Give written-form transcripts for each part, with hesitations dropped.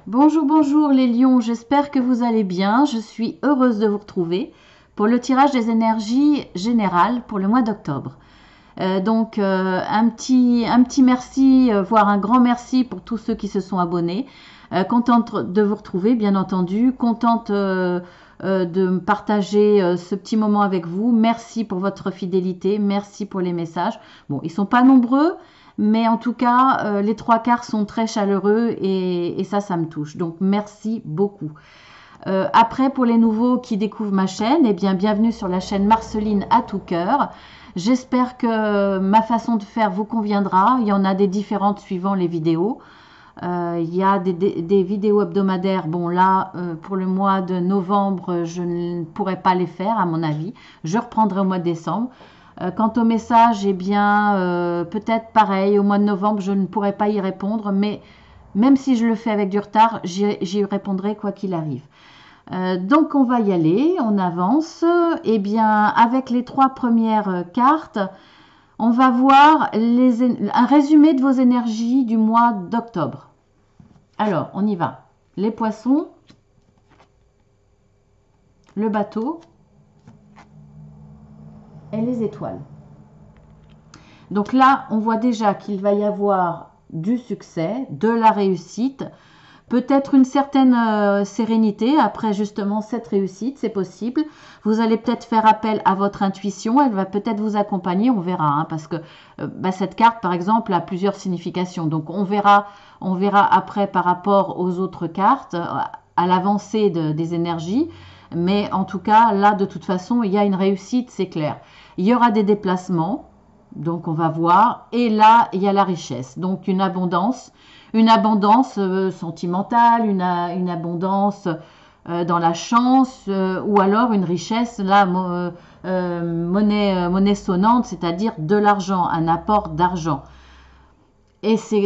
Bonjour, bonjour les lions, j'espère que vous allez bien. Je suis heureuse de vous retrouver pour le tirage des énergies générales pour le mois d'octobre. Un petit merci, voire un grand merci pour tous ceux qui se sont abonnés. Contente de vous retrouver, bien entendu. Contente de me partager ce petit moment avec vous. Merci pour votre fidélité, merci pour les messages. Bon, ils sont pas nombreux, mais en tout cas, les trois quarts sont très chaleureux et ça me touche. Donc, merci beaucoup. Après, pour les nouveaux qui découvrent ma chaîne, eh bien, bienvenue sur la chaîne Marceline à tout cœur. J'espère que ma façon de faire vous conviendra. Il y en a des différentes suivant les vidéos. Il y a des vidéos hebdomadaires. Bon, là, pour le mois de novembre, je ne pourrai pas les faire, à mon avis. Je reprendrai au mois de décembre. Quant au message, eh bien, peut-être pareil, au mois de novembre, je ne pourrai pas y répondre, mais même si je le fais avec du retard, j'y répondrai quoi qu'il arrive. Donc, on va y aller, on avance. Eh bien, avec les trois premières cartes, on va voir un résumé de vos énergies du mois d'octobre. Alors, on y va. Les poissons, le bateau et les étoiles. Donc là, on voit déjà qu'il va y avoir du succès, de la réussite, peut-être une certaine sérénité après justement cette réussite, c'est possible. Vous allez peut-être faire appel à votre intuition, elle va peut-être vous accompagner, on verra, hein, parce que cette carte par exemple a plusieurs significations. Donc on verra après par rapport aux autres cartes, à l'avancée des énergies. Mais en tout cas, là de toute façon, il y a une réussite, c'est clair. Il y aura des déplacements, donc on va voir. Et là, il y a la richesse, donc une abondance sentimentale, une abondance dans la chance, ou alors une richesse, là, monnaie sonnante, c'est-à-dire de l'argent, un apport d'argent. Et c'est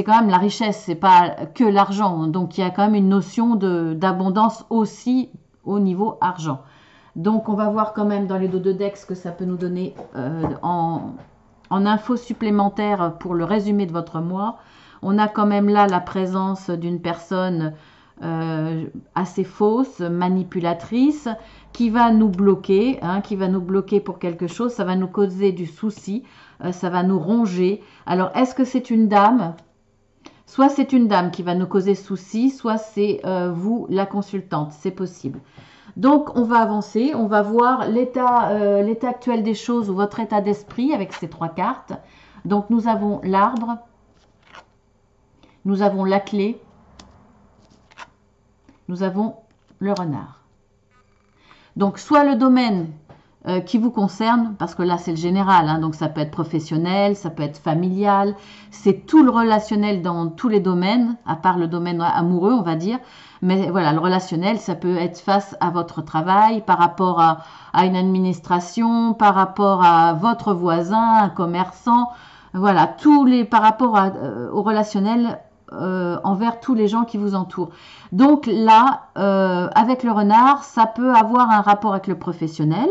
quand même la richesse, c'est pas que l'argent. Donc il y a quand même une notion d'abondance aussi au niveau argent. Donc on va voir quand même dans les dos de deck ce que ça peut nous donner en infos supplémentaires pour le résumé de votre mois. On a quand même là la présence d'une personne assez fausse, manipulatrice, qui va nous bloquer, hein, qui va nous bloquer pour quelque chose, ça va nous causer du souci, ça va nous ronger. Alors, est-ce que c'est une dame? Soit c'est une dame qui va nous causer souci, soit c'est vous, la consultante, c'est possible. Donc, on va avancer, on va voir l'état actuel des choses ou votre état d'esprit avec ces trois cartes. Donc, nous avons l'arbre, nous avons la clé, nous avons le renard. Donc, soit le domaine qui vous concerne, parce que là c'est le général, hein, donc ça peut être professionnel, ça peut être familial, c'est tout le relationnel dans tous les domaines, à part le domaine amoureux on va dire, mais voilà, le relationnel ça peut être face à votre travail, par rapport à une administration, par rapport à votre voisin, un commerçant, voilà, par rapport au relationnel envers tous les gens qui vous entourent. Donc là, avec le renard, ça peut avoir un rapport avec le professionnel,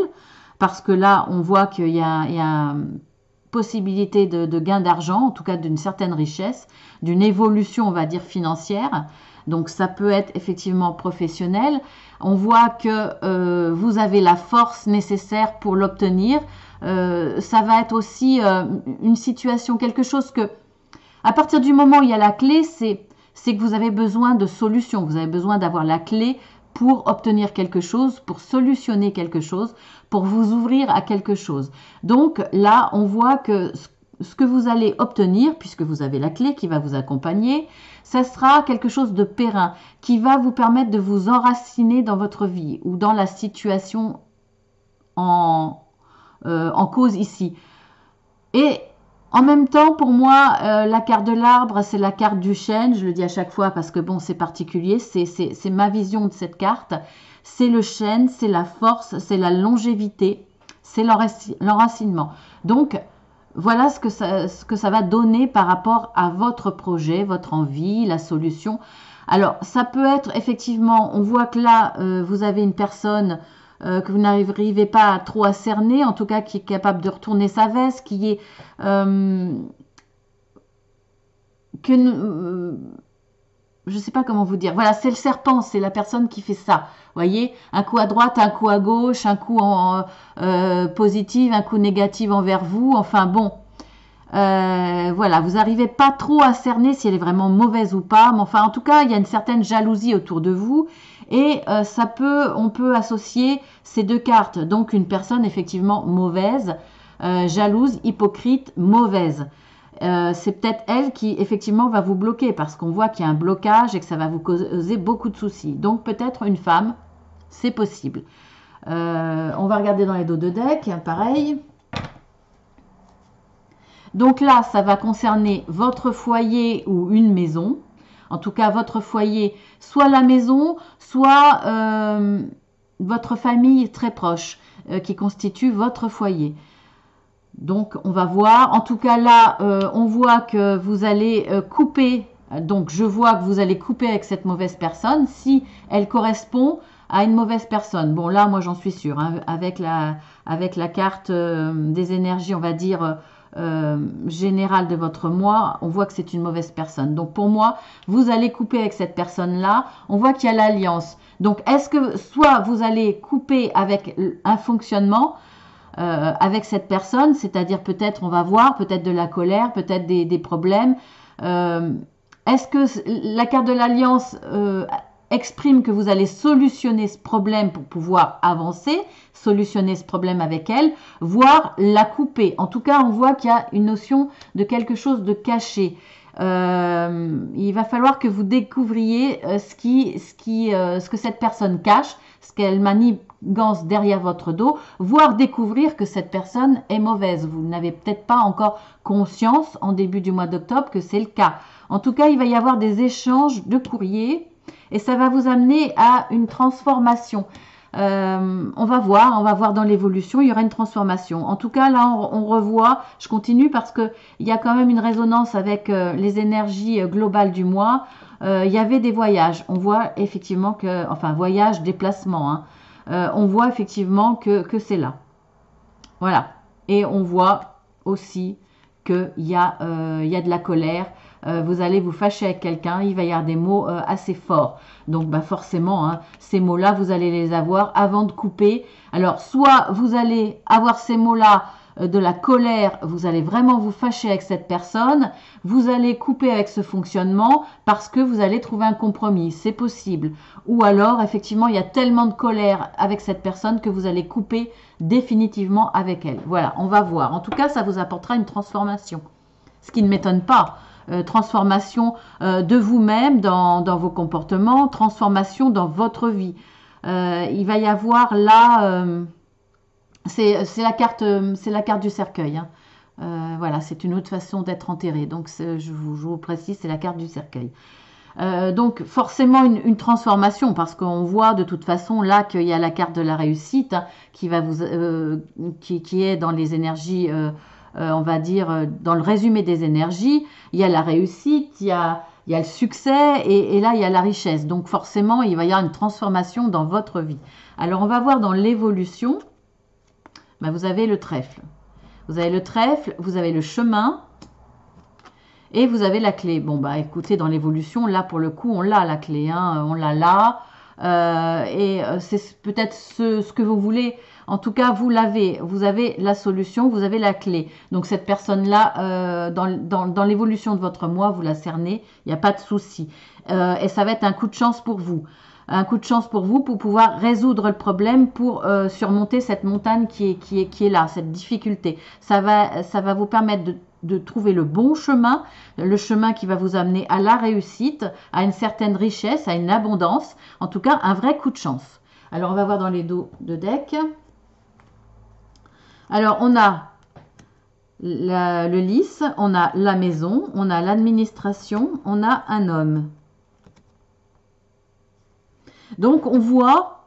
parce que là, on voit qu'il y a une possibilité de gain d'argent, en tout cas d'une certaine richesse, d'une évolution, on va dire, financière. Donc ça peut être effectivement professionnel. On voit que vous avez la force nécessaire pour l'obtenir. Ça va être aussi une situation, quelque chose que, à partir du moment où il y a la clé, c'est que vous avez besoin de solutions. Vous avez besoin d'avoir la clé pour obtenir quelque chose, pour solutionner quelque chose, pour vous ouvrir à quelque chose. Donc là, on voit que ce que vous allez obtenir, puisque vous avez la clé qui va vous accompagner, ça sera quelque chose de périn, qui va vous permettre de vous enraciner dans votre vie ou dans la situation en cause ici. Et en même temps, pour moi, la carte de l'arbre, c'est la carte du chêne. Je le dis à chaque fois parce que bon, c'est particulier. C'est ma vision de cette carte. C'est le chêne, c'est la force, c'est la longévité, c'est l'enracinement. Donc, voilà ce que ça va donner par rapport à votre projet, votre envie, la solution. Alors, ça peut être effectivement, on voit que là, vous avez une personne que vous n'arrivez pas trop à cerner, en tout cas qui est capable de retourner sa veste, qui est je sais pas comment vous dire. Voilà, c'est le serpent, c'est la personne qui fait ça. Voyez, un coup à droite, un coup à gauche, un coup positif, un coup négatif envers vous. Enfin bon, voilà, vous n'arrivez pas trop à cerner si elle est vraiment mauvaise ou pas. Mais enfin, en tout cas, il y a une certaine jalousie autour de vous. Et on peut associer ces deux cartes. Donc une personne effectivement mauvaise, jalouse, hypocrite, mauvaise. C'est peut-être elle qui effectivement va vous bloquer parce qu'on voit qu'il y a un blocage et que ça va vous causer beaucoup de soucis. Donc peut-être une femme, c'est possible. On va regarder dans les dos de deck, pareil. Donc là, ça va concerner votre foyer ou une maison. En tout cas, votre foyer, soit la maison, soit votre famille très proche qui constitue votre foyer. Donc, on va voir. En tout cas, là, on voit que vous allez couper. Donc, je vois que vous allez couper avec cette mauvaise personne si elle correspond à une mauvaise personne. Bon, là, moi, j'en suis sûre. Hein, avec la carte des énergies, on va dire, générale de votre moi, on voit que c'est une mauvaise personne. Donc, pour moi, vous allez couper avec cette personne-là. On voit qu'il y a l'alliance. Donc, est-ce que soit vous allez couper avec un fonctionnement avec cette personne, c'est-à-dire peut-être on va voir, peut-être de la colère, peut-être des problèmes. Est-ce que la carte de l'alliance exprime que vous allez solutionner ce problème pour pouvoir avancer, solutionner ce problème avec elle, voire la couper? En tout cas, on voit qu'il y a une notion de quelque chose de caché. Il va falloir que vous découvriez ce que cette personne cache, ce qu'elle manigance derrière votre dos, voire découvrir que cette personne est mauvaise. Vous n'avez peut-être pas encore conscience en début du mois d'octobre que c'est le cas. En tout cas, il va y avoir des échanges de courriers et ça va vous amener à une transformation. On va voir dans l'évolution, il y aura une transformation. En tout cas, là, on revoit, je continue parce qu'il y a quand même une résonance avec les énergies globales du mois. Il y avait des voyages. On voit effectivement que, enfin, voyage, déplacement, hein. On voit effectivement que c'est là. Voilà. Et on voit aussi qu'il y a de la colère. Vous allez vous fâcher avec quelqu'un, il va y avoir des mots assez forts. Donc bah forcément, hein, ces mots-là, vous allez les avoir avant de couper. Alors, soit vous allez avoir ces mots-là, de la colère, vous allez vraiment vous fâcher avec cette personne, vous allez couper avec ce fonctionnement parce que vous allez trouver un compromis, c'est possible. Ou alors, effectivement, il y a tellement de colère avec cette personne que vous allez couper définitivement avec elle. Voilà, on va voir. En tout cas, ça vous apportera une transformation. Ce qui ne m'étonne pas. Transformation de vous-même dans vos comportements, transformation dans votre vie. Il va y avoir là, c'est la carte du cercueil. Hein. Voilà, c'est une autre façon d'être enterré. Donc je vous précise, c'est la carte du cercueil. Donc forcément une transformation parce qu'on voit de toute façon là qu'il y a la carte de la réussite hein, qui est dans les énergies. On va dire, dans le résumé des énergies, il y a la réussite, il y a le succès et là, il y a la richesse. Donc forcément, il va y avoir une transformation dans votre vie. Alors, on va voir dans l'évolution, ben, vous avez le trèfle. Vous avez le trèfle, vous avez le chemin et vous avez la clé. Bon, bah écoutez, dans l'évolution, là, pour le coup, on l'a la clé. Hein, on l'a là. C'est peut-être ce que vous voulez. En tout cas, vous l'avez. Vous avez la solution, vous avez la clé. Donc, cette personne-là, dans l'évolution de votre moi, vous la cernez. Il n'y a pas de souci. Et ça va être un coup de chance pour vous. Un coup de chance pour vous pour pouvoir résoudre le problème, pour surmonter cette montagne qui est là, cette difficulté. Ça va vous permettre de trouver le bon chemin, le chemin qui va vous amener à la réussite, à une certaine richesse, à une abondance. En tout cas, un vrai coup de chance. Alors, on va voir dans les dos de deck. Alors, on a le lys, on a la maison, on a l'administration, on a un homme. Donc, on voit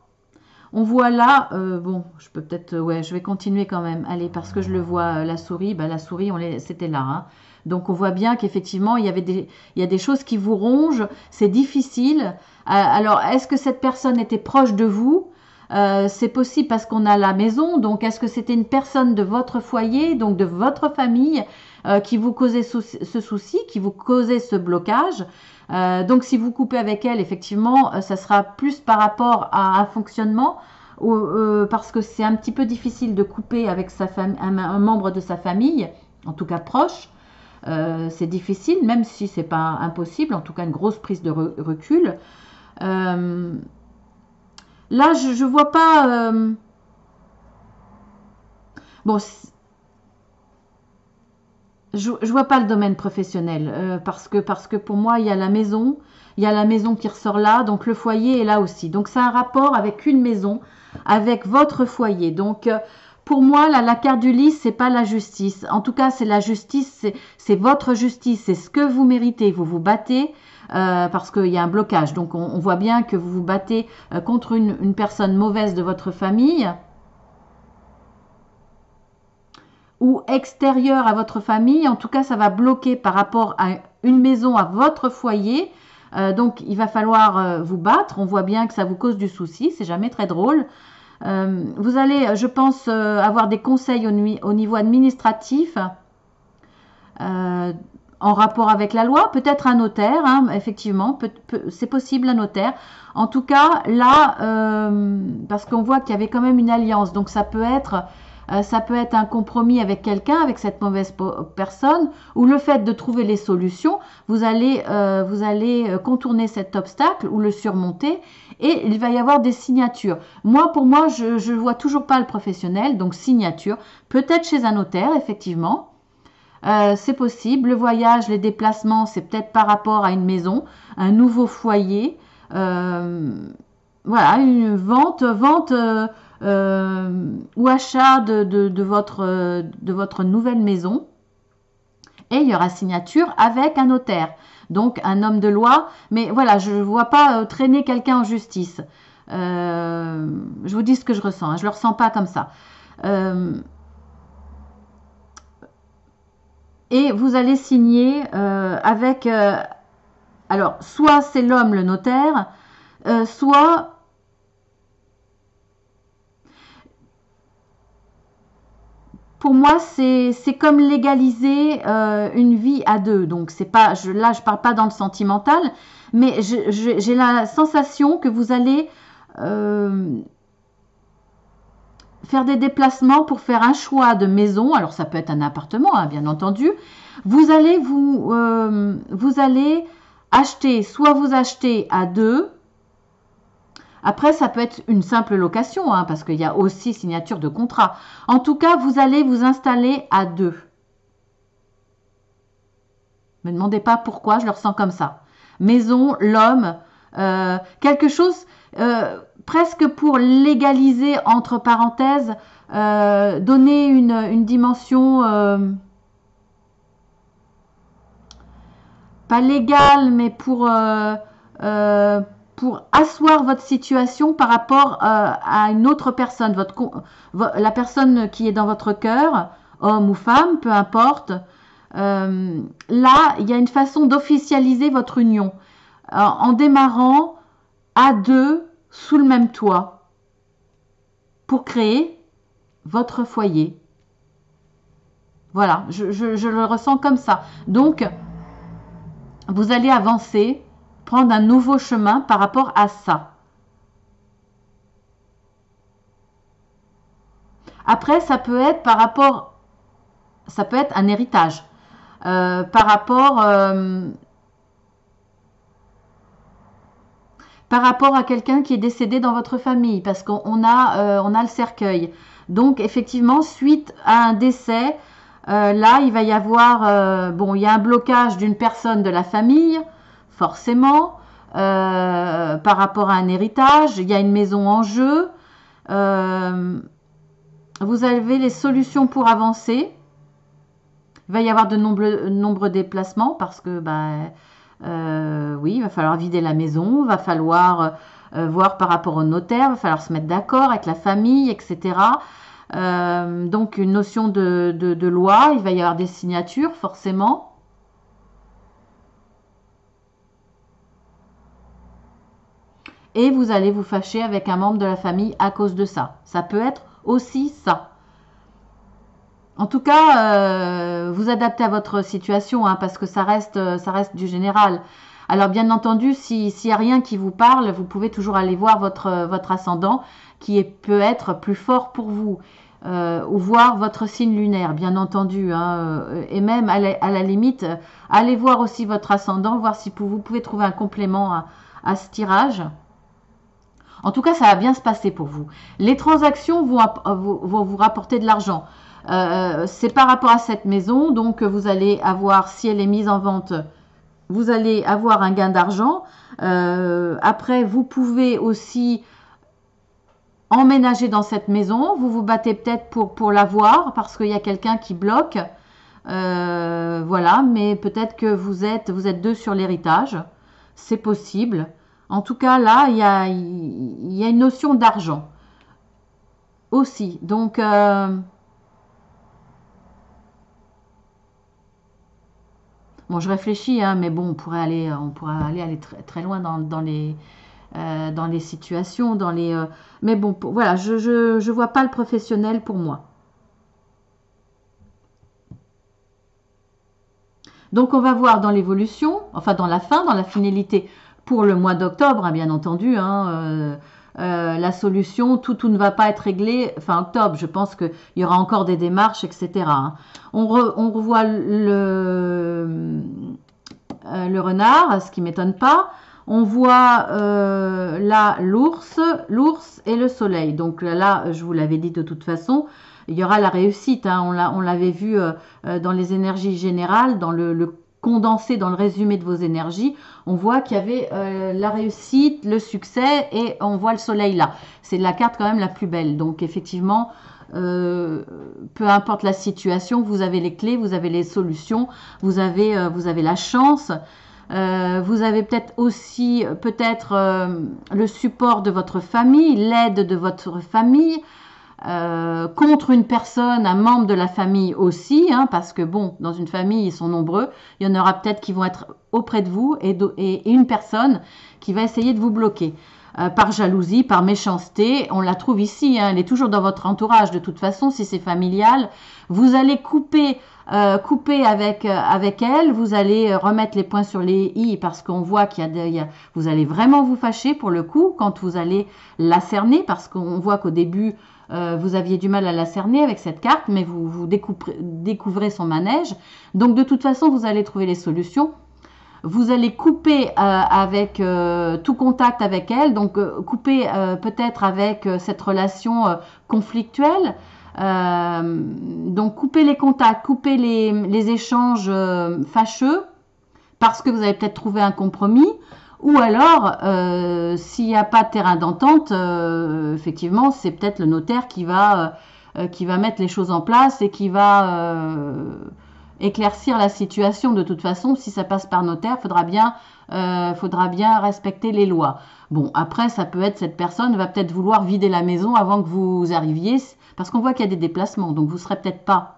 là, bon, je peux peut-être, ouais, je vais continuer quand même. Allez, parce que je le vois, la souris, bah, la souris, c'était là. Hein. Donc, on voit bien qu'effectivement, il y a des choses qui vous rongent, c'est difficile. Alors, est-ce que cette personne était proche de vous? C'est possible parce qu'on a la maison. Donc, est-ce que c'était une personne de votre foyer, donc de votre famille, qui vous causait ce souci, qui vous causait ce blocage? Donc, si vous coupez avec elle, effectivement, ça sera plus par rapport à un fonctionnement, parce que c'est un petit peu difficile de couper avec un membre de sa famille, en tout cas proche. C'est difficile, même si c'est pas impossible, en tout cas une grosse prise de recul. Là, je vois pas. Bon, je vois pas le domaine professionnel, parce que pour moi, il y a la maison qui ressort là, donc le foyer est là aussi. Donc c'est un rapport avec une maison, avec votre foyer. Donc pour moi, là, la carte du lys, c'est pas la justice. En tout cas, c'est la justice, c'est votre justice, c'est ce que vous méritez. Vous vous battez. Parce qu'il y a un blocage. Donc on voit bien que vous vous battez contre une personne mauvaise de votre famille ou extérieure à votre famille. En tout cas, ça va bloquer par rapport à une maison, à votre foyer. Donc il va falloir vous battre. On voit bien que ça vous cause du souci. C'est jamais très drôle. Vous allez, je pense, avoir des conseils au niveau administratif. En rapport avec la loi, peut-être un notaire, hein, effectivement, c'est possible un notaire. En tout cas, là, parce qu'on voit qu'il y avait quand même une alliance, donc ça peut être un compromis avec quelqu'un, avec cette mauvaise personne, ou le fait de trouver les solutions, vous allez contourner cet obstacle ou le surmonter, et il va y avoir des signatures. Moi, pour moi, je ne vois toujours pas le professionnel, donc signature, peut-être chez un notaire, effectivement. C'est possible. Le voyage, les déplacements, c'est peut-être par rapport à une maison, un nouveau foyer. Voilà, une vente ou achat de votre nouvelle maison. Et il y aura signature avec un notaire, donc un homme de loi. Mais voilà, je ne vois pas traîner quelqu'un en justice. Je vous dis ce que je ressens, hein, je ne le ressens pas comme ça. Et vous allez signer avec... alors, soit c'est l'homme, le notaire, soit... Pour moi, c'est comme légaliser une vie à deux. Donc, c'est pas, là, je parle pas dans le sentimental, mais j'ai la sensation que vous allez faire des déplacements pour faire un choix de maison. Alors, ça peut être un appartement, hein, bien entendu. Vous allez acheter, soit vous achetez à deux. Après, ça peut être une simple location, hein, parce qu'il y a aussi signature de contrat. En tout cas, vous allez vous installer à deux. Ne me demandez pas pourquoi, je le ressens comme ça. Maison, l'homme, quelque chose presque pour légaliser, entre parenthèses, donner une dimension pas légale, mais pour asseoir votre situation par rapport à une autre personne, la personne qui est dans votre cœur, homme ou femme, peu importe. Là, il y a une façon d'officialiser votre union en démarrant à deux sous le même toit pour créer votre foyer. Voilà, je le ressens comme ça. Donc, vous allez avancer, prendre un nouveau chemin par rapport à ça. Après, ça peut être un héritage. Par rapport à quelqu'un qui est décédé dans votre famille, parce qu'on a le cercueil. Donc, effectivement, suite à un décès, là, il va y avoir, il y a un blocage d'une personne de la famille, forcément, par rapport à un héritage. Il y a une maison en jeu. Vous avez les solutions pour avancer. Il va y avoir de nombreux déplacements parce que, oui, il va falloir vider la maison, il va falloir voir par rapport au notaire, il va falloir se mettre d'accord avec la famille, etc. Donc, une notion de loi, il va y avoir des signatures, forcément. et vous allez vous fâcher avec un membre de la famille à cause de ça. Ça peut être aussi ça. En tout cas, vous adaptez à votre situation, hein, parce que ça reste du général. Alors bien entendu, s'il n'y a rien qui vous parle, vous pouvez toujours aller voir votre ascendant peut être plus fort pour vous. Ou voir votre signe lunaire, bien entendu. Hein, et même à la limite, allez voir aussi votre ascendant, voir si vous pouvez trouver un complément à ce tirage. En tout cas, ça va bien se passer pour vous. Les transactions vont vous rapporter de l'argent. C'est par rapport à cette maison, donc vous allez avoir, si elle est mise en vente, vous allez avoir un gain d'argent. Après, vous pouvez aussi emménager dans cette maison. Vous vous battez peut-être pour l'avoir parce qu'il y a quelqu'un qui bloque. Voilà, mais peut-être que vous êtes deux sur l'héritage. C'est possible. En tout cas, là, il y a une notion d'argent aussi. Donc, bon, je réfléchis, hein, mais bon, on pourrait aller très, très loin dans les situations, mais bon, voilà, je vois pas le professionnel pour moi. Donc, on va voir dans l'évolution, enfin dans la finalité pour le mois d'octobre, hein, bien entendu, hein, la solution, tout ne va pas être réglé fin octobre. Je pense qu'il y aura encore des démarches, etc. Hein. On revoit le renard, ce qui ne m'étonne pas. On voit là l'ours et le soleil. Donc là, je vous l'avais dit de toute façon, il y aura la réussite. Hein. On l'avait vu dans les énergies générales, dans le condensé, dans le résumé de vos énergies. On voit qu'il y avait la réussite, le succès, et on voit le soleil là. C'est la carte quand même la plus belle. Donc effectivement, peu importe la situation, vous avez les clés, vous avez les solutions, vous avez la chance. Vous avez peut-être aussi le support de votre famille, l'aide de votre famille, contre une personne, un membre de la famille aussi, hein, parce que bon, dans une famille, ils sont nombreux, il y en aura peut-être qui vont être auprès de vous et une personne qui va essayer de vous bloquer. Par jalousie, par méchanceté, on la trouve ici, hein, elle est toujours dans votre entourage de toute façon, si c'est familial, vous allez couper avec elle, vous allez remettre les points sur les i parce qu'on voit vous allez vraiment vous fâcher pour le coup quand vous allez la cerner, parce qu'on voit qu'au début vous aviez du mal à la cerner avec cette carte, mais vous découvrez son manège. Donc de toute façon, vous allez trouver les solutions. Vous allez couper avec tout contact avec elle, donc couper peut-être avec cette relation conflictuelle. Donc couper les contacts, couper les échanges fâcheux, parce que vous avez peut-être trouvé un compromis. Ou alors, s'il n'y a pas de terrain d'entente, effectivement, c'est peut-être le notaire qui va mettre les choses en place et qui va éclaircir la situation. De toute façon, si ça passe par notaire, faudra bien respecter les lois. Bon, après, ça peut être cette personne va peut-être vouloir vider la maison avant que vous arriviez, parce qu'on voit qu'il y a des déplacements, donc vous ne serez peut-être pas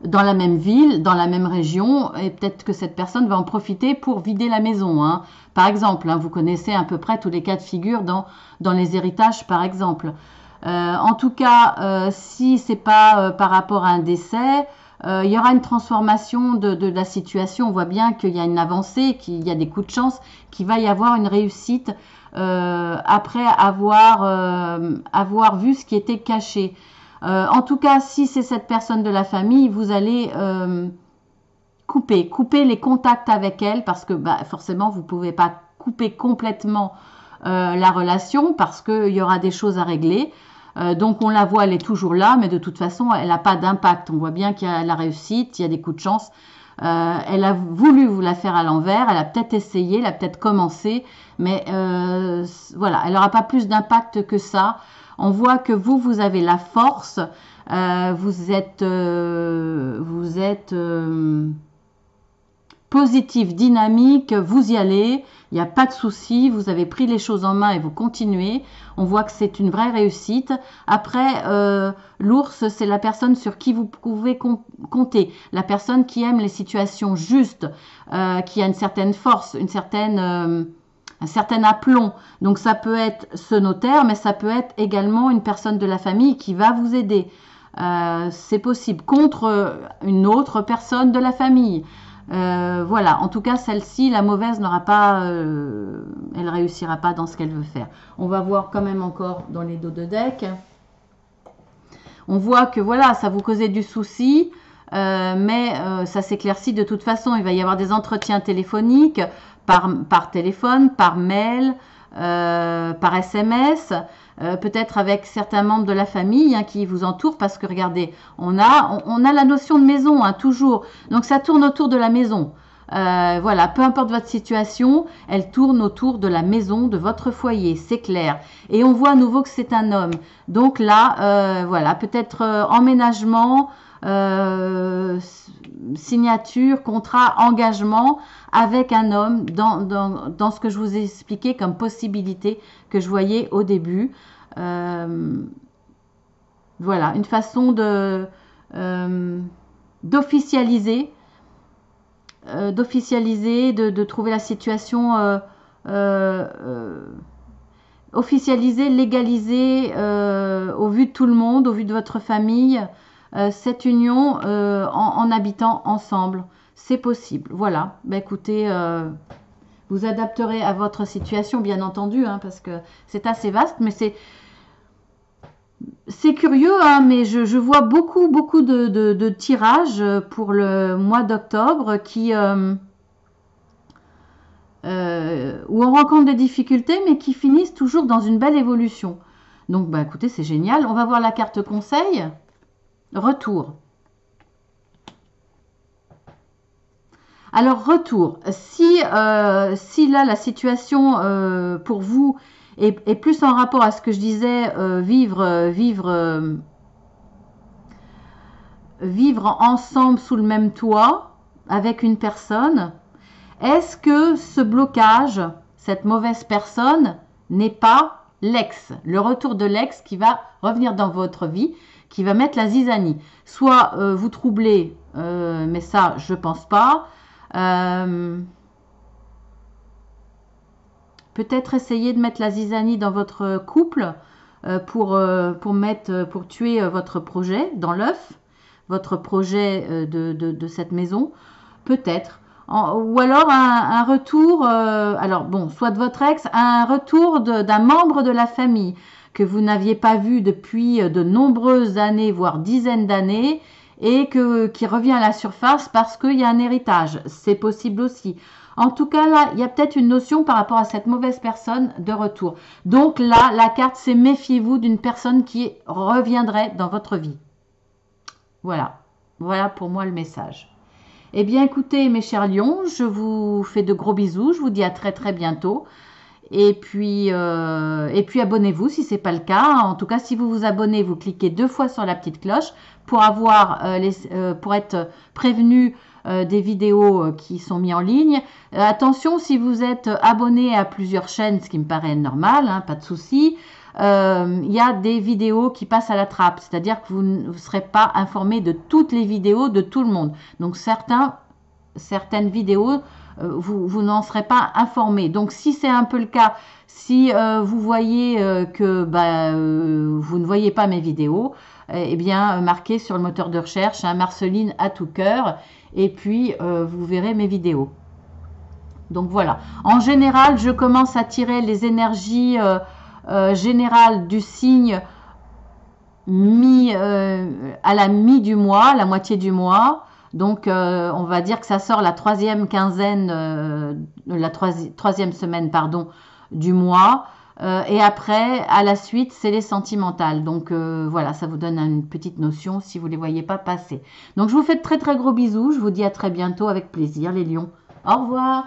dans la même ville, dans la même région, et peut-être que cette personne va en profiter pour vider la maison. Hein. Par exemple, hein, vous connaissez à peu près tous les cas de figure dans les héritages, par exemple. En tout cas, si c'est pas par rapport à un décès, il y aura une transformation de la situation. On voit bien qu'il y a une avancée, qu'il y a des coups de chance, qu'il va y avoir une réussite après avoir vu ce qui était caché. En tout cas, si c'est cette personne de la famille, vous allez couper les contacts avec elle, parce que forcément, vous ne pouvez pas couper complètement la relation, parce qu'il y aura des choses à régler. Donc on la voit, elle est toujours là, mais de toute façon, elle n'a pas d'impact. On voit bien qu'il y a la réussite, il y a des coups de chance. Elle a voulu vous la faire à l'envers, elle a peut-être essayé, elle a peut-être commencé, mais voilà, elle n'aura pas plus d'impact que ça. On voit que vous avez la force, vous êtes positif, dynamique, vous y allez, il n'y a pas de souci, vous avez pris les choses en main et vous continuez. On voit que c'est une vraie réussite. Après, l'ours, c'est la personne sur qui vous pouvez compter, la personne qui aime les situations justes, qui a une certaine force, une certaine un certain aplomb. Donc ça peut être ce notaire, mais ça peut être également une personne de la famille qui va vous aider. C'est possible, contre une autre personne de la famille. Voilà, en tout cas celle-ci, la mauvaise n'aura pas, elle réussira pas dans ce qu'elle veut faire. On va voir quand même encore dans les dos de deck. On voit que voilà, ça vous causait du souci, mais ça s'éclaircit de toute façon. Il va y avoir des entretiens téléphoniques, par téléphone, par mail, par SMS, peut-être avec certains membres de la famille hein, qui vous entourent, parce que regardez, on a la notion de maison, hein, toujours. Donc ça tourne autour de la maison. Voilà, peu importe votre situation, elle tourne autour de la maison, de votre foyer, c'est clair. Et on voit à nouveau que c'est un homme. Donc là, voilà, peut-être emménagement, signature, contrat, engagement avec un homme dans ce que je vous ai expliqué comme possibilité que je voyais au début. Voilà, une façon d'officialiser, de trouver la situation officialisée, légalisée au vu de tout le monde, au vu de votre famille, cette union en habitant ensemble. C'est possible. Voilà. Ben, écoutez, vous adapterez à votre situation, bien entendu, hein, parce que c'est assez vaste, mais c'est curieux, hein, mais je vois beaucoup de tirages pour le mois d'octobre où on rencontre des difficultés, mais qui finissent toujours dans une belle évolution. Donc, bah, écoutez, c'est génial. On va voir la carte conseil. Retour. Alors, retour. Si là, la situation pour vous est plus en rapport à ce que je disais, vivre ensemble sous le même toit avec une personne, est-ce que ce blocage, cette mauvaise personne, n'est pas l'ex, le retour de l'ex qui va revenir dans votre vie, qui va mettre la zizanie. Soit vous troublez, mais ça, je pense pas. Peut-être essayer de mettre la zizanie dans votre couple pour tuer votre projet dans l'œuf, votre projet de cette maison. Peut-être. Ou alors un retour, alors bon, soit de votre ex, un retour d'un membre de la famille que vous n'aviez pas vu depuis de nombreuses années, voire dizaines d'années, et qui revient à la surface parce qu'il y a un héritage. C'est possible aussi. En tout cas, là, il y a peut-être une notion par rapport à cette mauvaise personne de retour. Donc là, la carte, c'est méfiez-vous d'une personne qui reviendrait dans votre vie. Voilà. Voilà pour moi le message. Eh bien, écoutez, mes chers lions, je vous fais de gros bisous. Je vous dis à très bientôt. Et puis abonnez-vous si ce n'est pas le cas. En tout cas, si vous vous abonnez, vous cliquez 2 fois sur la petite cloche pour pour être prévenu des vidéos qui sont mises en ligne. Attention, si vous êtes abonné à plusieurs chaînes, ce qui me paraît normal, hein, pas de souci. Il y a des vidéos qui passent à la trappe, c'est-à-dire que vous ne serez pas informé de toutes les vidéos de tout le monde. Donc certaines vidéos, vous n'en serez pas informé. Donc si c'est un peu le cas, si vous voyez que vous ne voyez pas mes vidéos, eh bien marquez sur le moteur de recherche hein, Marceline à tout cœur, et puis vous verrez mes vidéos. Donc voilà. En général, je commence à tirer les énergies générale du signe à la mi du mois, la moitié du mois. Donc on va dire que ça sort la troisième quinzaine, troisième semaine pardon, du mois. Et après, à la suite, c'est les sentimentales. Donc voilà, ça vous donne une petite notion si vous ne les voyez pas passer. Donc je vous fais de très gros bisous. Je vous dis à très bientôt avec plaisir les lions. Au revoir.